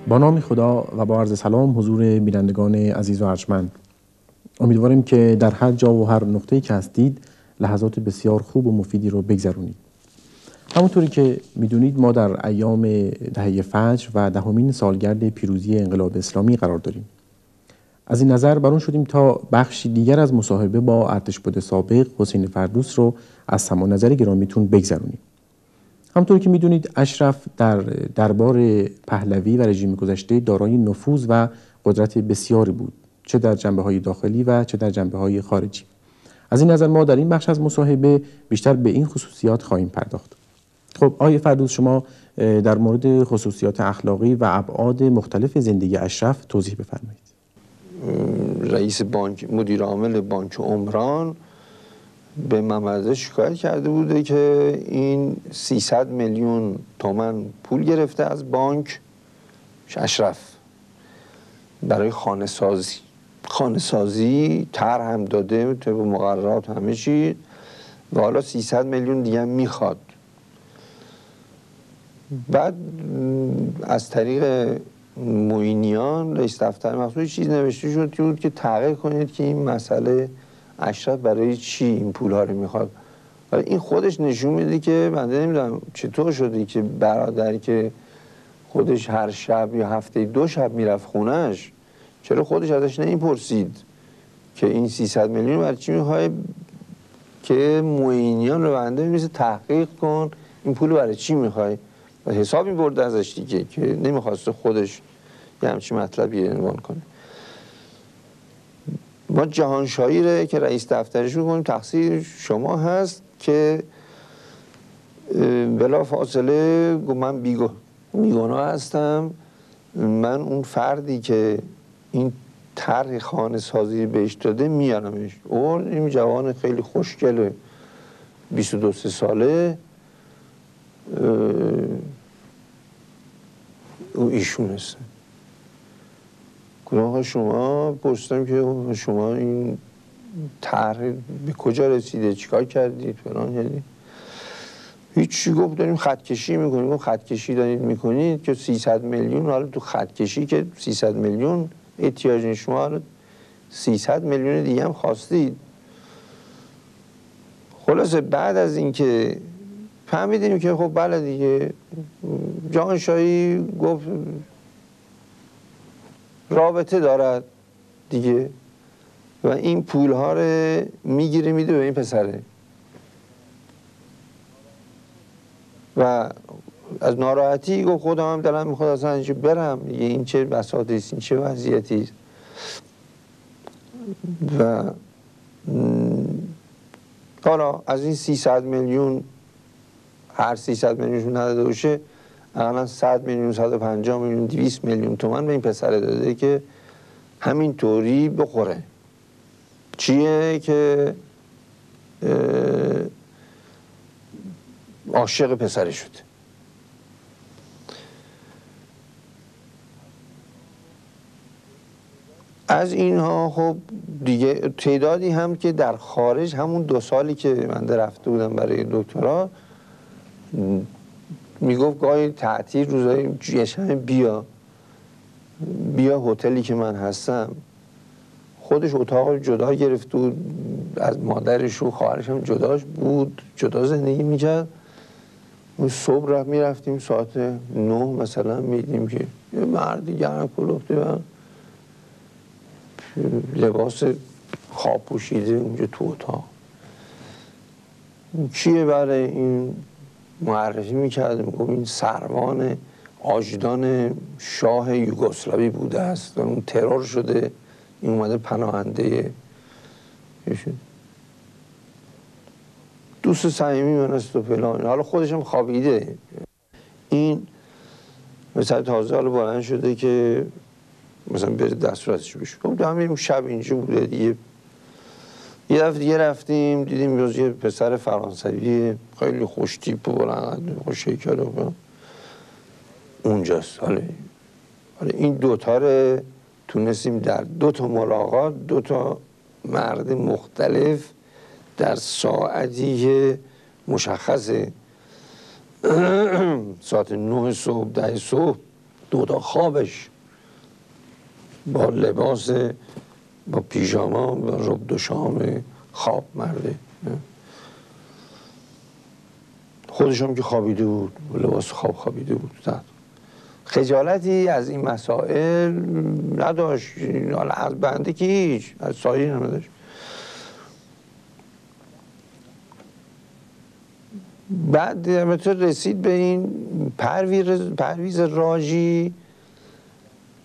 با نام خدا و با عرض سلام حضور بینندگان عزیز و ارجمند، امیدواریم که در هر جا و هر نقطه‌ای که هستید لحظات بسیار خوب و مفیدی رو بگذرونید. همونطوری که میدونید ما در ایام دهه فجر و دهمین سالگرد پیروزی انقلاب اسلامی قرار داریم. از این نظر بر اون شدیم تا بخشی دیگر از مصاحبه با ارتشبد سابق حسین فردوس رو از سماع نظر گرامیتون بگذرونیم. همونطوری که میدونید اشرف در دربار پهلوی و رژیم گذشته دارای نفوذ و قدرت بسیاری بود، چه در جنبه‌های داخلی و چه در جنبه‌های خارجی. از این نظر ما در این بخش از مصاحبه بیشتر به این خصوصیات خواهیم پرداخت. خب آقای فردوس، شما در مورد خصوصیات اخلاقی و ابعاد مختلف زندگی اشرف توضیح بفرمایید. رئیس بانک، مدیر عامل بانک عمران به محمد شکایت کرده بوده که این 300 میلیون تومان پول گرفته از بانک اشرف برای خانه سازی طرح هم داده طبق مقررات همه چی و حالا 300 میلیون دیگه هم میخواد. بعد از طریق معینیان رئیس دفتر مخصوص چیز نوشته شد بود که تحقیق کنید که این مسئله اشرف برای چی این پول ها رو میخواد. ولی این خودش نشون میده که من نمیدونم چطور شده که برادری که خودش هر شب یا هفته 2 شب میرفت خونش، چرا خودش ازش نمیپرسید که این 300 میلیون برای چی میخوای، که معینیان رو بنده میشه تحقیق کن این پول برای چی میخوای و حساب می‌برد ازش دیگه، که نمیخواسته خودش یه همچین مطلبی عنوان کنه. ما جهانشاهی که رئیس دفترش رو کنیم تقصیر شما هست که بلا فاصله من بیگناه هستم، من اون فردی که این طرح خانه سازی بهش داده میارمش. این جوان خیلی خوشگل 22 ساله ایشون هست. گناه شما پرسیدم که شما این طرح به کجا رسیده، چیکار کردید فلان کردید؟ هیچی. گفت داریم خطکشی میکنیم. گفت خطکشی دارید میکنید که 300 میلیون، حالا تو خطکشی که 300 میلیون احتیاج شما، حالا 300 میلیون دیگه هم خواستید. خلاصه بعد از اینکه فهمیدیم که خب بله دیگه، جهانشاهی گفت رابطه دارد دیگه و این پولها رو میگیره میده به این پسره و از ناراحتی گفت خودم هم دلم میخواد اصلا اینجا برم دیگه، این چه بساطی است، این چه وضعیتی است. و حالا از این 300 میلیون هر 300 میلیونشون نداده باشه، اقلا 100 میلیون، 150 میلیون، 200 میلیون تومان به این پسره داده که همین طوری بخوره. چیه که عاشق پسره شده. از اینها خب دیگه تعدادی هم که در خارج، همون 2 سالی که من رفته بودم برای دکترا، میگفت گاهی تعطیل روزای یشم بیا هتلی که من هستم. خودش اتاق جدا گرفت و از مادرش و خواهرش هم جداش بود، جدا زندگی میکرد. صبح رفت میرفتیم ساعت 9 مثلا میدیم که یه مردی گرم کلفته و لباس خواب پوشیده اونجا تو اتاق. کیه برای این معرفی میکرد، میگم این سروان آجدان شاه یوگسلاوی بوده است و اون ترور شده، این اومده پناهنده. دوست صمیمی من است و فلان. حالا خودش هم خوابیده. این مثلا تازه حالا بلند شده که مثلا بره دستوراتش بشه. خب همین شب اینجا بوده دیگه. یه دفعه دیگه رفتیم دیدیم یه پسر فرانسوی خیلی خوش تیپ و بلند خوش هیکل و اونجاست. حالا این دوتا رو تونستیم در 2 تا ملاقات 2 تا مرد مختلف در ساعتی که مشخصه ساعت 9 صبح 10 صبح دو تا خوابش با لباس، با پیژاما، با رب دو شام خواب مرده، خودش هم که خوابیده بود، لباس خواب خوابیده بود. خجالتی از این مسائل نداشت، حالا از بنده که هیچ، از سایر نداشت. بعد رسید به این پرویز راجی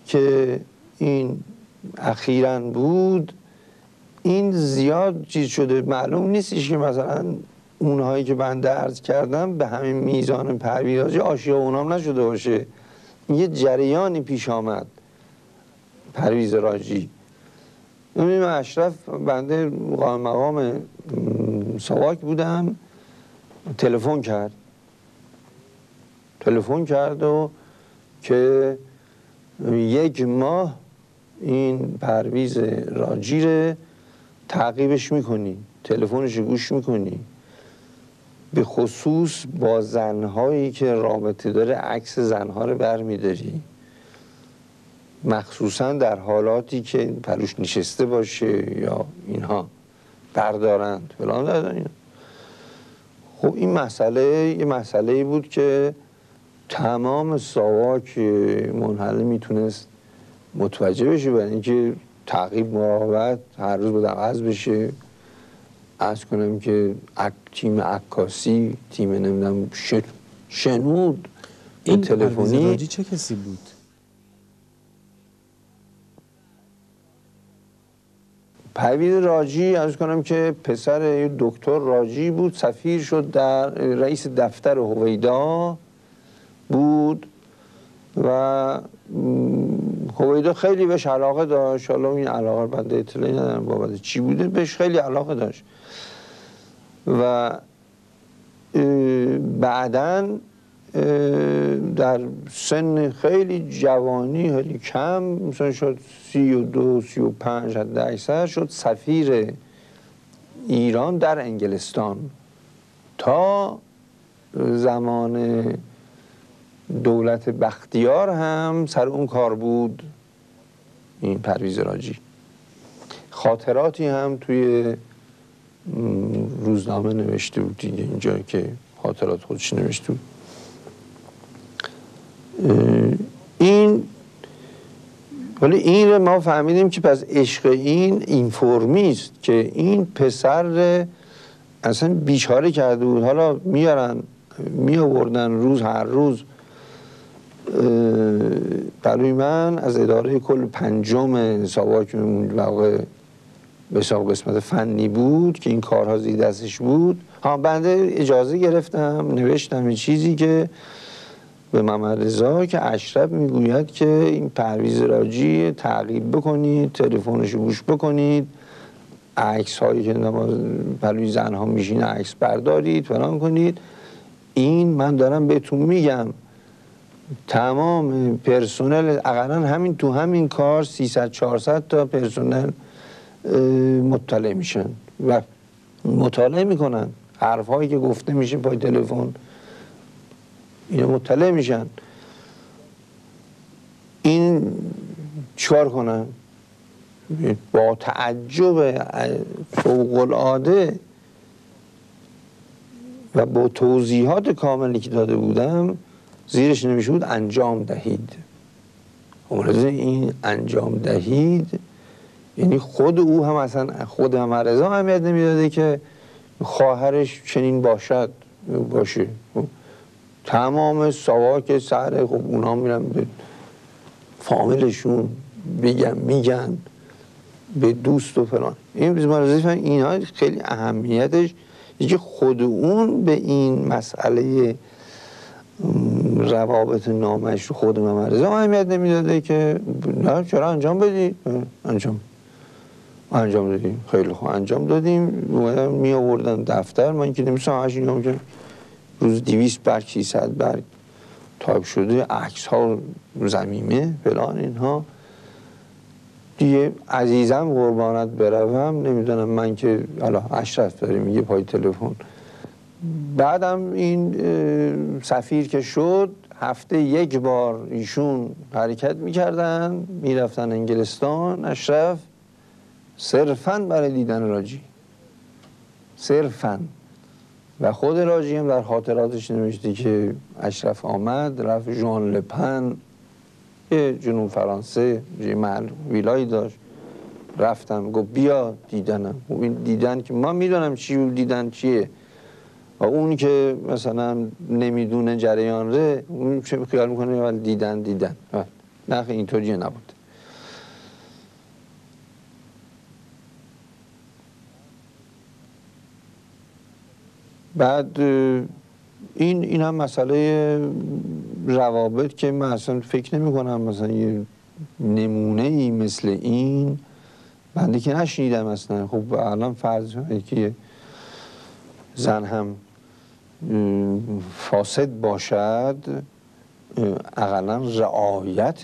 که این اخیراً بود. این زیاد چیز شده، معلوم نیستش که مثلا اونهایی که بنده عرض کردم به همین میزان پرویز راجی عاشق اونام نشده باشه. یه جریانی پیش آمد پرویز راجی. من اشرف بنده قائم مقام ساواک بودم، تلفن کرد و که 1 ماه این پرویز راجی رو تعقیبش میکنی، تلفنش رو گوش میکنی، به خصوص با زنهایی که رابطه داره عکس زنها رو برمیداری، مخصوصا در حالاتی که پروش نشسته باشه یا اینها بردارند فلان دادن. خب این یه مسئله بود که تمام ساواک منحله میتونست متوجه بشه، برای اینکه تعقیب مراقبت هر روز باید عوض بشه. عرض کنم که تیم عکاسی، تیم نمیدونم شنود این تلفنی. پرویز راجی چه کسی بود؟ پرویز راجی عرض کنم که پسر دکتر راجی بود، سفیر شد، در رئیس دفتر هویدا بود و هویدا خیلی بهش علاقه داشت. حالا این علاقه بنده اطلاعی ندارم بابت چی بوده، بهش خیلی علاقه داشت و بعداً در سن خیلی جوانی، خیلی کم، مثلا شد 32 35 حد اکثر، شد سفیر ایران در انگلستان. تا زمان دولت بختیار هم سر اون کار بود این پرویز راجی. خاطراتی هم توی روزنامه نوشته بود دیگه، اینجا که خاطرات خودش نوشته بود. این رو ما فهمیدیم که پس عشق این فرمی است که این پسر اصلا بیچاره کرده بود. حالا می آوردن هر روز برای من از اداره کل 5 ساواک واقع به حساب قسمت فنی بود که این کارها زیر دستش بود. بنده اجازه گرفتم نوشتم این چیزی که به محمد رضا که اشرف میگوید که این پرویز راجی تعقیب بکنید، تلفنش رو گوش بکنید، عکس هایی که پلوی زن ها میشینه عکس بردارید فلان کنید. این من دارم بهتون میگم تمام پرسنل اقلا همین تو همین کار 300 400 تا پرسنل مطلع میشن و مطالعه میکنن حرف هایی که گفته میشه پای تلفن، اینا مطلع میشن. این چیکار کنن؟ با تعجب فوق‌العاده و با توضیحات کاملی که داده بودم زیرش نمیشه بود انجام دهید. این انجام دهید یعنی خود او هم اصلا خود محمد رضا اهمیت نمیداده که خواهرش چنین باشه. تمام ساواک سر خب اونا میرن به فامیلشون میگن به دوست و فلان. اینا خیلی اهمیتش که خود اون به این مسئله روابط نامش رو خود محمد رضا اهمیت نمیداده که نه چرا انجام بدید؟ انجام دادیم. خیلی خوب انجام دادیم. می آوردن دفتر، من که نمیستم هشت اینام که روز 200 برگ 300 برگ تایپ شده، عکس ها زمیمه فلان اینها دیگه. عزیزم قربانت بروم، نمیدونم من که حالا اشرف داره میگه پای تلفن. بعدم این سفیر که شد هفته یک بار ایشون حرکت میکردن، میرفتن انگلستان اشرف، صرفاً برای دیدن راجی، صرفاً. و خود راجی هم در خاطراتش نوشته که اشرف آمد، رفت ژان لپن یه جنوب فرانسه یه ویلایی داشت، رفتم گفت بیا دیدنم. این دیدن که ما میدونم چی دیدن چیه، و اون که مثلا نمیدونه جریان ره اون چه خیال میکنه ولی دیدن نه، اینطوری نبود. بعد این هم مسئله روابط که من اصلا فکر نمی کنم مثلا یه نمونه ای مثل این بنده که نشنیدم اصلا. خب الان فرض که زن هم فاسد باشد اقلا رعایت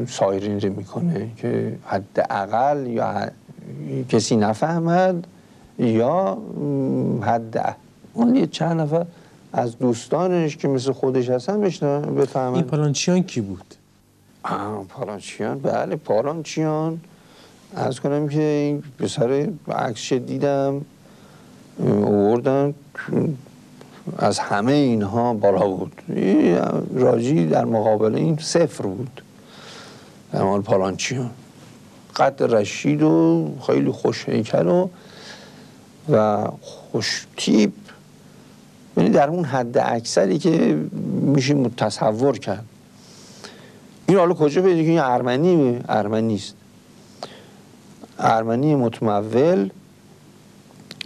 سایرین رو میکنه که حداقل یا کسی نفهمد یا حد اون یه چند نفر از دوستانش که مثل خودش هستن بفهمن. این پالانچیان کی بود؟ پالانچیان، بله پالانچیان. عرض کنم که این پسر عکسش دیدم آوردن، از همه اینها بالا بود. راجی در مقابل این صفر بود. اما پالانچیان قد رشید و خیلی خوش هیکل و خوش تیپ، یعنی در اون حد اکثری که میشه تصور کرد. این حالا کجا پیدا که این ارمنی است، ارمنی متمول.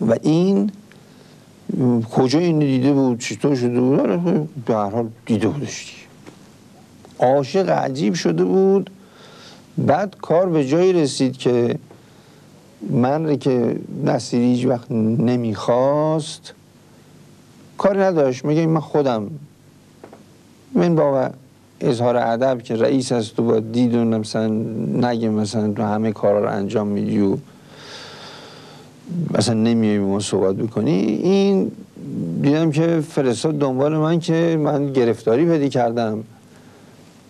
و این کجا این دیده بود، چطور شده بود؟ به هر حال دیده بودش، عاشق عجیب شده بود. بعد کار به جایی رسید که من که نصیری هیچ وقت نمیخواست، کاری نداشت، میگه من خودم من با اظهار ادب که رئیس هست تو با دیدون مثلا نگه مثلا تو همه کارا رو انجام میدی و مثلا نمیای با ما صحبت بکنی. این دیدم که فرستاد دنبال من که من گرفتاری پیدا کردم.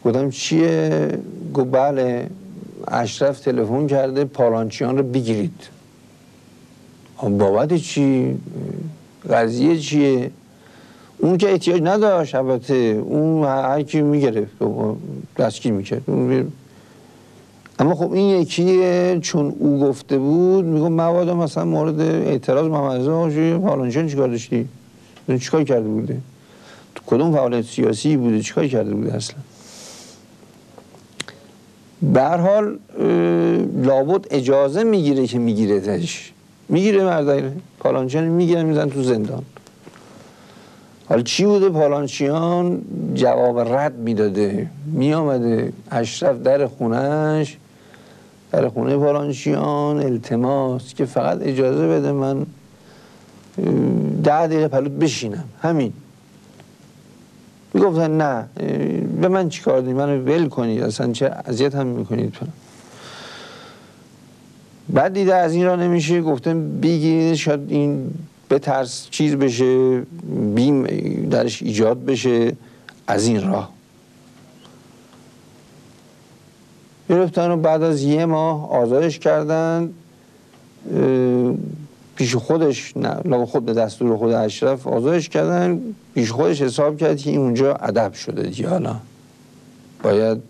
گفتم چیه؟ گفت بله اشرف تلفن کرده پالانچیان رو بگیرید. بابت چی؟ قضیه چیه؟ اون که احتیاج نداشت، البته اون هر کی میگرفت دستگیر میکرد. اما خب این یکیه چون او گفته بود میگم مبادا مثلا مورد اعتراض محمد پالانچیان چیکار داشتی؟ چیکار کرده بوده؟ تو کدوم فعالیت سیاسی بوده؟ چیکار کرده بوده اصلا؟ به هر حال لابد اجازه میگیره که میگیرتش، میگیره مردای پالانچیان میگیره میزن تو زندان. حالا چی بوده؟ پالانچیان جواب رد میداده، میامده اشرف در خونهش، در خونه پالانچیان التماس که فقط اجازه بده من 10 دقیقه پلوت بشینم، همین. میگفتن نه به من چی کار دید، منو ول کنید، اصلا چه اذیت هم میکنید. بعد دیده از این را نمیشه، گفتم بگید شاید این به ترس چیز بشه، بیم درش ایجاد بشه، از این راه گرفتن و بعد از 1 ماه آزادش کردن. پیش خودش نه خود به دستور خود اشرف آزادش کردن، پیش خودش حساب کرد که این اونجا ادب شده دیگه، حالا باید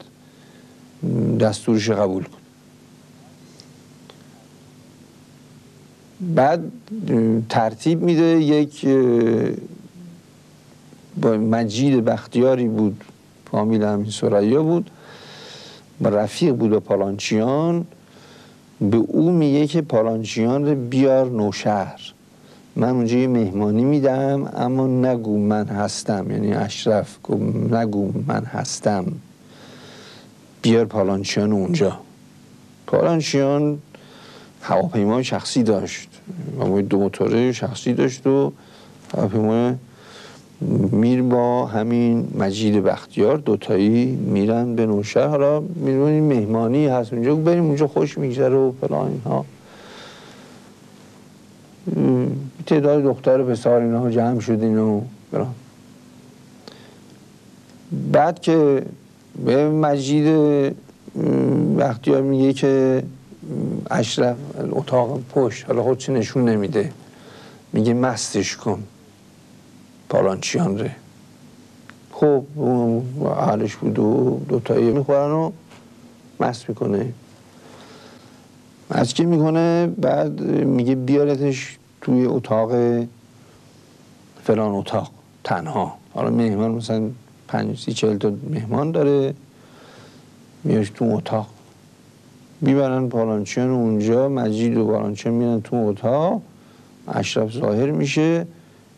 دستورش قبول کن. بعد ترتیب میده، یک با مجید بختیاری بود، فامیل همین سریا بود، رفیق بود با پالانچیان، به او میگه که پالانچیان رو بیار نوشهر، من اونجا یه مهمانی میدم اما نگو من هستم، یعنی اشرف نگو من هستم، بیار پالانچیان اونجا. پالانچیان هواپیمای شخصی داشت، هواپیمای 2 موتوره شخصی داشت و هواپیمای میر با همین مجید بختیار دوتایی میرن به نوشهر. حالا میدونین مهمانی هست اونجا، بریم اونجا خوش میگذره و فلان اینها. تعداد دختر پسر اینها جمع شدین و فلان. بعد که به مجید بختیار میگه که اشرف اتاق پشت، حالا خودش نشون نمیده، میگه مستش کن پالانچیان ره. خب اهلش بود و دوتایی میخورن و مست میکنه. مست که میکنه بعد میگه بیارتش توی اتاق فلان اتاق تنها. حالا مهمان مثلا 50-40 تا مهمان داره، میاش تو اتاق، میبرن پالانچیان اونجا، مجید و پالانچیان میرن تو اتاق، اشرف ظاهر میشه،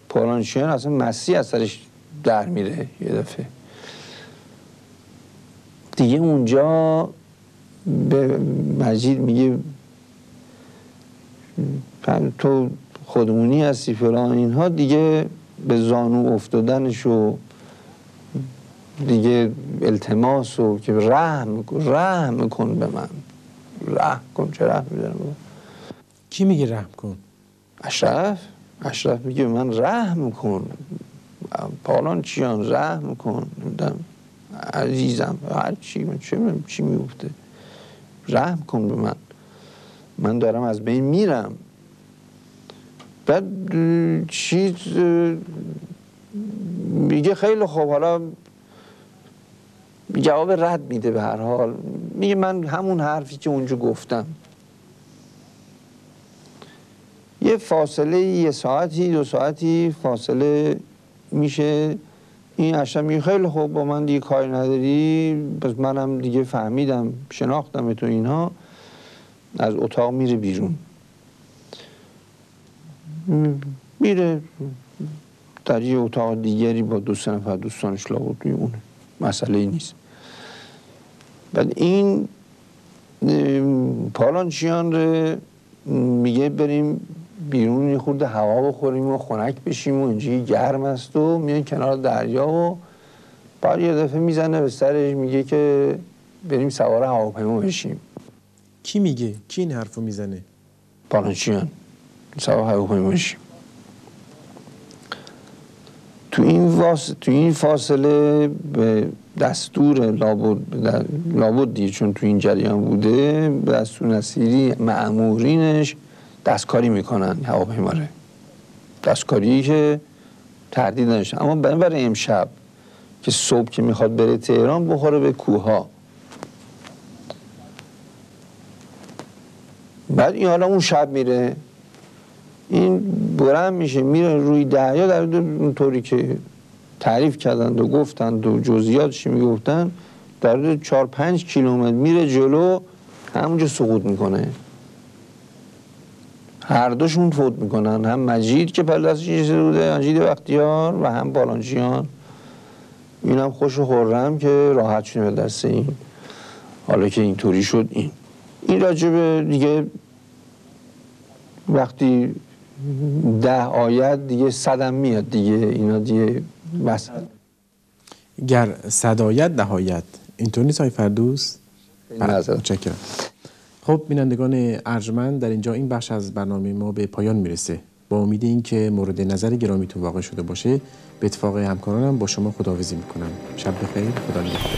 پالانچیان اصلا مسی از سرش در میره یه دفعه دیگه. اونجا به مجید میگه تو خودمونی هستی فلان اینها، دیگه به زانو افتادنش و دیگه التماس و که رحم کن به من، رحم کن. چه رحم میدارم؟ کی میگه رحم کن؟ اشرف میگه به من رحم کن، پالانچیان رحم کن، عزیزم، هر چی، من چی میگفته، رحم کن به من دارم از بین میرم. بعد چیز میگه خیلی خوب، حالا جواب رد میده، به هر حال میگه من همون حرفی که اونجا گفتم. یه فاصله 1 ساعتی 2 ساعتی فاصله میشه. این اشرف میگه خیلی خوب، با من دیگه کاری نداری، پس منم دیگه فهمیدم شناختم تو اینها. از اتاق میره بیرون، میره در یه اتاق دیگری با 2-3 نفر دوستانش لابد توی اونه، مسئله ای نیست. بعد این پالانچیان رو میگه بریم بیرون یه خورده هوا بخوریم و خنک بشیم و اینجا گرم است و میان کنار دریا و بعد یه دفعه میزنه به سرش میگه که بریم سوار هواپیما بشیم. کی میگه؟ کی این حرفو میزنه؟ پالانچیان. سوار هواپیما بشیم. تو این فاصله به دستور لابد دیگه، چون تو این جریان بوده، به دستور نصیری مأمورینش دستکاری میکنن هواپیما رو، دستکاری که تردید نشه. اما برای امشب که صبح که میخواد بره تهران بخوره به کوها. بعد این حالا اون شب میره، این بلند میشه میره روی دریا، در اونطوری که تعریف کردند و گفتند و جزئیاتش میگفتن، در 4-5 کیلومتر میره جلو، همونجا سقوط میکنه. هر دوشون فوت میکنن، هم مجید که پل دستش چیزی بوده، مجید بختیار، و هم پالانچیان. اینم خوش و خرم که راحت شونه به دست این. حالا که اینطوری شد، این راجبه دیگه وقتی 10 آیت دیگه 100 هم میاد دیگه، اینا دیگه بس. گر 100 آیت 10 آیت، اینطور نیست های فردوس؟ متشکرم. خب بینندگان ارجمند، در اینجا این بخش از برنامه ما به پایان میرسه. با امید این که مورد نظر گرامیتون واقع شده باشه، به اتفاق همکارانم با شما خداحافظی میکنم. شب بخیر، خدا نگهدار.